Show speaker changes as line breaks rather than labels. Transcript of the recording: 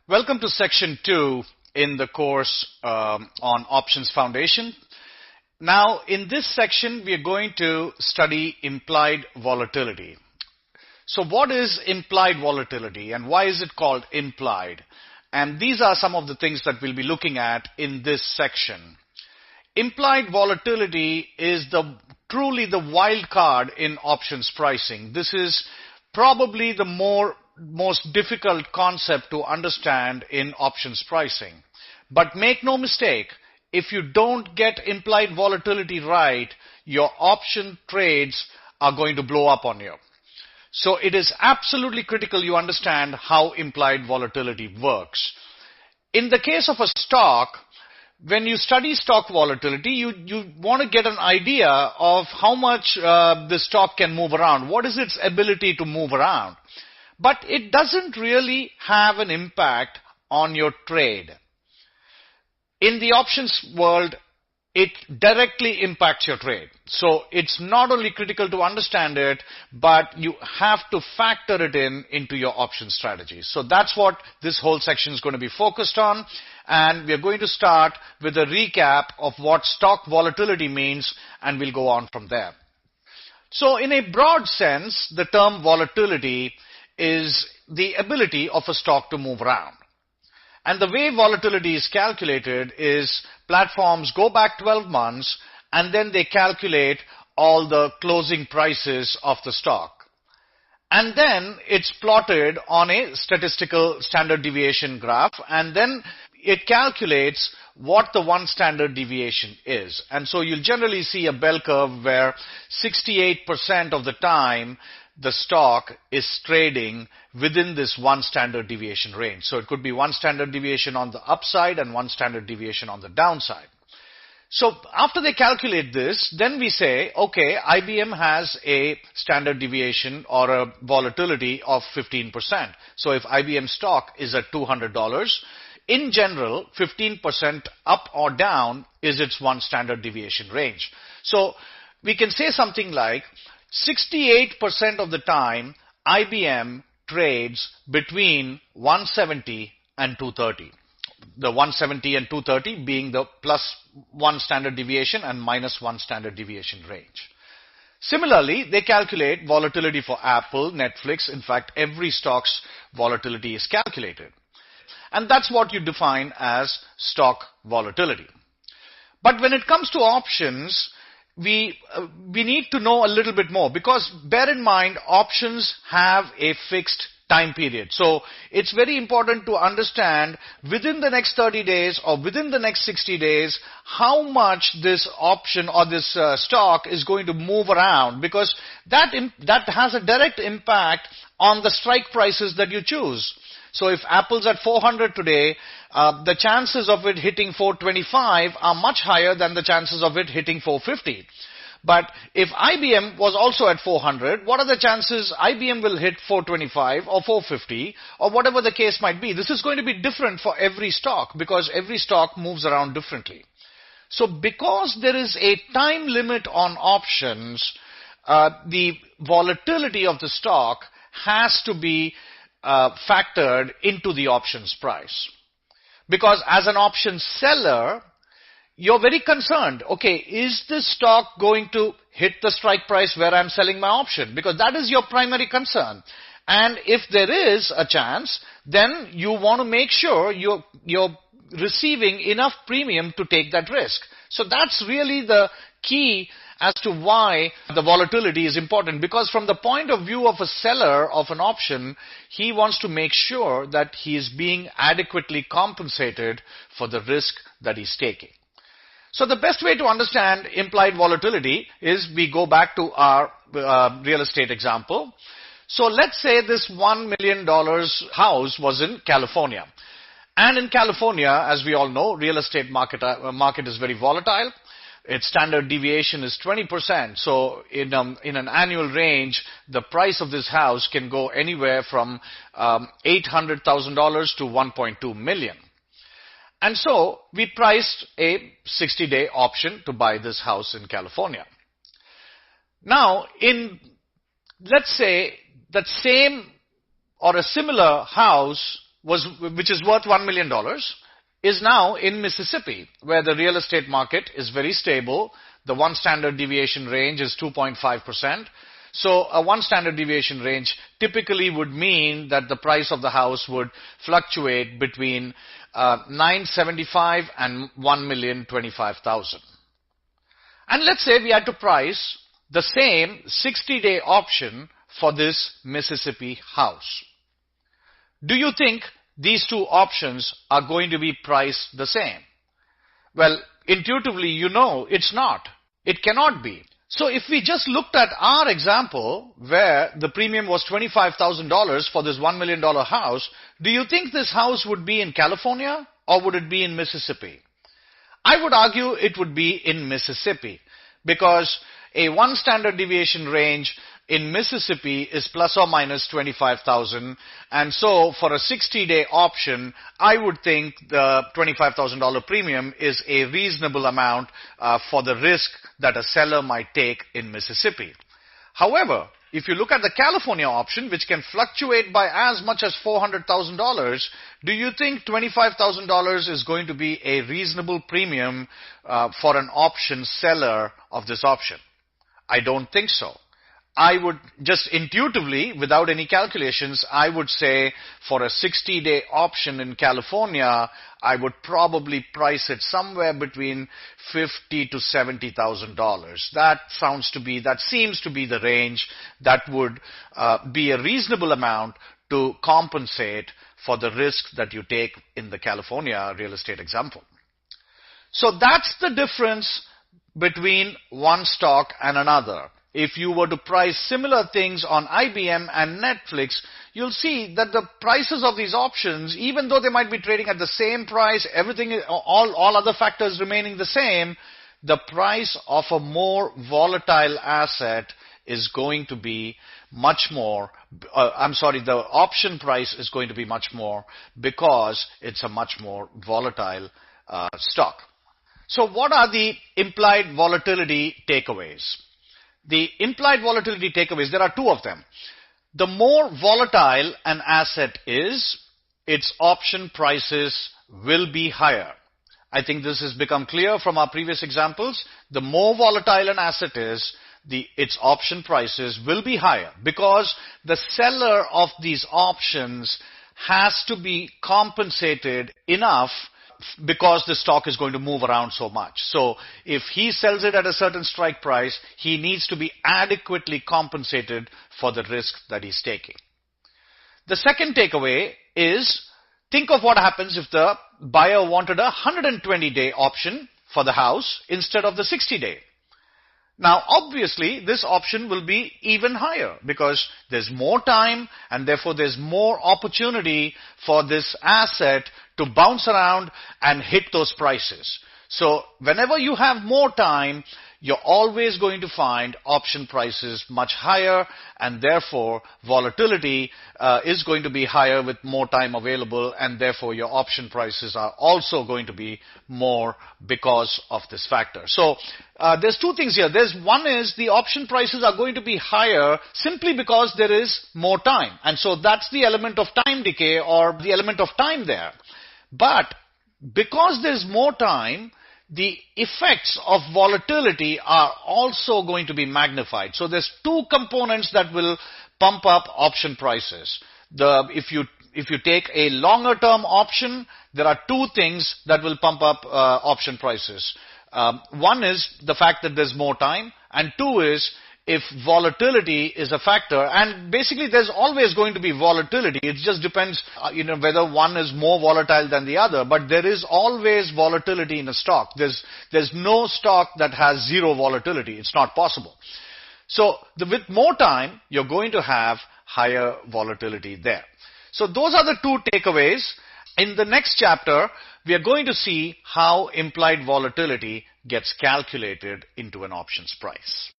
Welcome to section 2 in the course on Options Foundation. Now, in this section, we are going to study implied volatility. So what is implied volatility and why is it called implied? And these are some of the things that we'll be looking at in this section. Implied volatility is truly the wild card in options pricing. This is probably the most difficult concept to understand in options pricing. But make no mistake, if you don't get implied volatility right, your option trades are going to blow up on you. So it is absolutely critical you understand how implied volatility works. In the case of a stock, when you study stock volatility, you want to get an idea of how much the stock can move around. What is its ability to move around? But it doesn't really have an impact on your trade. In the options world, it directly impacts your trade. So it's not only critical to understand it, but you have to factor it into your option strategy. So that's what this whole section is going to be focused on. And we're going to start with a recap of what stock volatility means, and we'll go on from there. So in a broad sense, the term volatility is the ability of a stock to move around. And the way volatility is calculated is platforms go back 12 months and then they calculate all the closing prices of the stock. And then it's plotted on a statistical standard deviation graph, and then it calculates what the one standard deviation is. And so you'll generally see a bell curve where 68% of the time the stock is trading within this one standard deviation range. So it could be one standard deviation on the upside and one standard deviation on the downside. So after they calculate this, then we say, okay, IBM has a standard deviation or a volatility of 15%. So if IBM stock is at $200, in general, 15% up or down is its one standard deviation range. So we can say something like 68% of the time, IBM trades between 170 and 230. The 170 and 230 being the plus one standard deviation and minus one standard deviation range. Similarly, they calculate volatility for Apple, Netflix. In fact, every stock's volatility is calculated. And that's what you define as stock volatility. But when it comes to options, we need to know a little bit more, because bear in mind, options have a fixed time period. So it's very important to understand within the next 30 days or within the next 60 days how much this option or this stock is going to move around, because that has a direct impact on the strike prices that you choose. So if Apple's at 400 today, the chances of it hitting 425 are much higher than the chances of it hitting 450. But if IBM was also at 400, what are the chances IBM will hit 425 or 450 or whatever the case might be? This is going to be different for every stock because every stock moves around differently. So because there is a time limit on options, the volatility of the stock has to be factored into the options price. Because as an option seller, you're very concerned, okay, is this stock going to hit the strike price where I'm selling my option? Because that is your primary concern. And if there is a chance, then you want to make sure you're receiving enough premium to take that risk. So that's really the key as to why the volatility is important, because from the point of view of a seller of an option, he wants to make sure that he is being adequately compensated for the risk that he's taking. So the best way to understand implied volatility is we go back to our real estate example. So let's say this $1 million house was in California. And in California, as we all know, real estate market is very volatile. Its standard deviation is 20%. So in an annual range, the price of this house can go anywhere from $800,000 to $1.2 million. And so we priced a 60-day option to buy this house in California. Now, let's say that same or a similar house which is worth $1 million, is now in Mississippi, where the real estate market is very stable. The one standard deviation range is 2.5%. So a one standard deviation range typically would mean that the price of the house would fluctuate between $975,000 and $1,025,000. And let's say we had to price the same 60-day option for this Mississippi house. Do you think these two options are going to be priced the same? Well, intuitively, you know it's not. It cannot be. So if we just looked at our example where the premium was $25,000 for this $1 million house, do you think this house would be in California or would it be in Mississippi? I would argue it would be in Mississippi, because a one standard deviation range in Mississippi is plus or minus 25,000, and so for a 60-day option, I would think the $25,000 premium is a reasonable amount for the risk that a seller might take in Mississippi. However, if you look at the California option, which can fluctuate by as much as $400,000, do you think $25,000 is going to be a reasonable premium for an option seller of this option? I don't think so. I would just intuitively, without any calculations, I would say for a 60-day option in California, I would probably price it somewhere between $50,000 to $70,000. That seems to be the range that would be a reasonable amount to compensate for the risk that you take in the California real estate example. So that's the difference between one stock and another. If you were to price similar things on IBM and Netflix, you'll see that the prices of these options, even though they might be trading at the same price, all other factors remaining the same, the price of a more volatile asset is going to be much more, the option price is going to be much more because it's a much more volatile stock. So what are the implied volatility takeaways? The implied volatility takeaways, there are two of them. The more volatile an asset is, its option prices will be higher. I think this has become clear from our previous examples. The more volatile an asset is, its option prices will be higher because the seller of these options has to be compensated enough because the stock is going to move around so much. So if he sells it at a certain strike price, he needs to be adequately compensated for the risk that he's taking. The second takeaway is, think of what happens if the buyer wanted a 120-day option for the house instead of the 60-day. Now, obviously, this option will be even higher because there's more time and therefore there's more opportunity for this asset to bounce around and hit those prices. So whenever you have more time, you're always going to find option prices much higher, and therefore volatility is going to be higher with more time available, and therefore your option prices are also going to be more because of this factor. So there's two things here. One is the option prices are going to be higher simply because there is more time. And so that's the element of time decay or the element of time there. But because there's more time, the effects of volatility are also going to be magnified. So there's two components that will pump up option prices. If you take a longer term option, there are two things that will pump up option prices. One is the fact that there's more time, and two is if volatility is a factor, and basically there's always going to be volatility. It just depends, whether one is more volatile than the other, but there is always volatility in a stock. There's no stock that has zero volatility. It's not possible. So with more time, you're going to have higher volatility there. So those are the two takeaways. In the next chapter, we are going to see how implied volatility gets calculated into an options price.